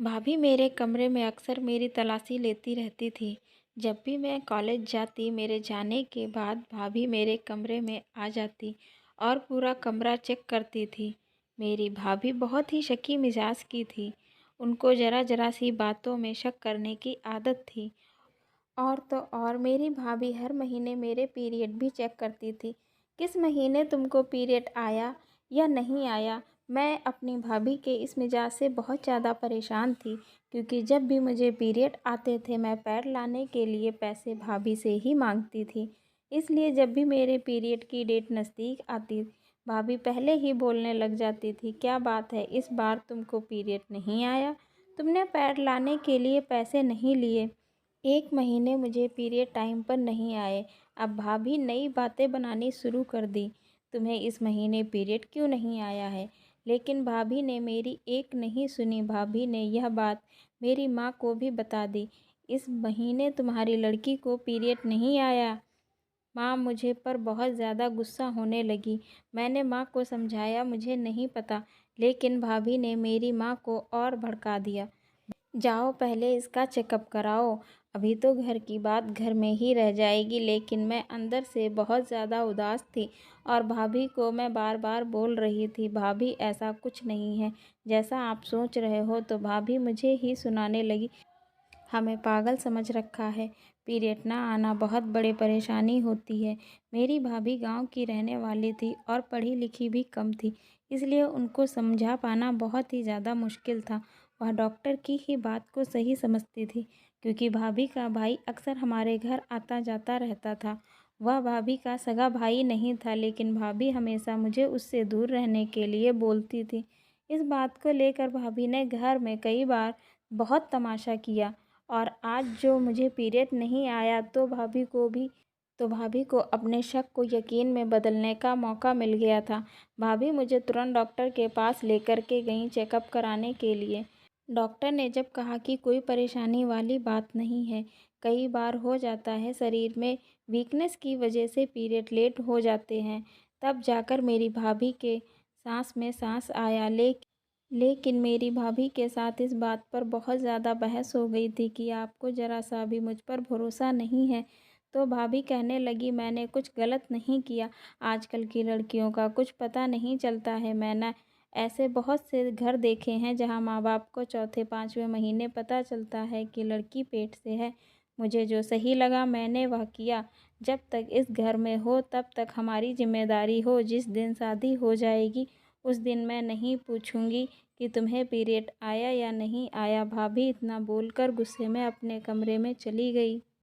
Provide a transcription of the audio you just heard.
भाभी मेरे कमरे में अक्सर मेरी तलाशी लेती रहती थी। जब भी मैं कॉलेज जाती, मेरे जाने के बाद भाभी मेरे कमरे में आ जाती और पूरा कमरा चेक करती थी। मेरी भाभी बहुत ही शकी मिजाज की थी। उनको ज़रा-ज़रा सी बातों में शक करने की आदत थी। और तो और मेरी भाभी हर महीने मेरे पीरियड भी चेक करती थी। किस महीने तुमको पीरियड आया या नहीं आया। मैं अपनी भाभी के इस मिजाज से बहुत ज़्यादा परेशान थी, क्योंकि जब भी मुझे पीरियड आते थे मैं पैड लाने के लिए पैसे भाभी से ही मांगती थी। इसलिए जब भी मेरे पीरियड की डेट नज़दीक आती, भाभी पहले ही बोलने लग जाती थी, क्या बात है इस बार तुमको पीरियड नहीं आया, तुमने पैड लाने के लिए पैसे नहीं लिए। एक महीने मुझे पीरियड टाइम पर नहीं आए। अब भाभी नई बातें बनानी शुरू कर दी, तुम्हें इस महीने पीरियड क्यों नहीं आया है। लेकिन भाभी ने मेरी एक नहीं सुनी। भाभी ने यह बात मेरी माँ को भी बता दी, इस महीने तुम्हारी लड़की को पीरियड नहीं आया। माँ मुझे पर बहुत ज़्यादा गुस्सा होने लगी। मैंने माँ को समझाया मुझे नहीं पता, लेकिन भाभी ने मेरी माँ को और भड़का दिया। जाओ पहले इसका चेकअप कराओ, अभी तो घर की बात घर में ही रह जाएगी। लेकिन मैं अंदर से बहुत ज़्यादा उदास थी और भाभी को मैं बार बार बोल रही थी, भाभी ऐसा कुछ नहीं है जैसा आप सोच रहे हो। तो भाभी मुझे ही सुनाने लगी, हमें पागल समझ रखा है, पीरियड ना आना बहुत बड़ी परेशानी होती है। मेरी भाभी गांव की रहने वाली थी और पढ़ी लिखी भी कम थी, इसलिए उनको समझा पाना बहुत ही ज़्यादा मुश्किल था। वह डॉक्टर की ही बात को सही समझती थी, क्योंकि भाभी का भाई अक्सर हमारे घर आता जाता रहता था। वह भाभी का सगा भाई नहीं था, लेकिन भाभी हमेशा मुझे उससे दूर रहने के लिए बोलती थी। इस बात को लेकर भाभी ने घर में कई बार बहुत तमाशा किया और आज जो मुझे पीरियड नहीं आया तो भाभी को अपने शक को यकीन में बदलने का मौका मिल गया था। भाभी मुझे तुरंत डॉक्टर के पास लेकर के गई चेकअप कराने के लिए। डॉक्टर ने जब कहा कि कोई परेशानी वाली बात नहीं है, कई बार हो जाता है, शरीर में वीकनेस की वजह से पीरियड लेट हो जाते हैं, तब जाकर मेरी भाभी के सांस में सांस आया। लेकिन मेरी भाभी के साथ इस बात पर बहुत ज़्यादा बहस हो गई थी कि आपको ज़रा सा भी मुझ पर भरोसा नहीं है। तो भाभी कहने लगी, मैंने कुछ गलत नहीं किया, आजकल की लड़कियों का कुछ पता नहीं चलता है। मैंने ऐसे बहुत से घर देखे हैं जहां माँ बाप को चौथे पाँचवें महीने पता चलता है कि लड़की पेट से है। मुझे जो सही लगा मैंने वह किया। जब तक इस घर में हो तब तक हमारी जिम्मेदारी हो, जिस दिन शादी हो जाएगी उस दिन मैं नहीं पूछूंगी कि तुम्हें पीरियड आया या नहीं आया। भाभी इतना बोलकर गुस्से में अपने कमरे में चली गई।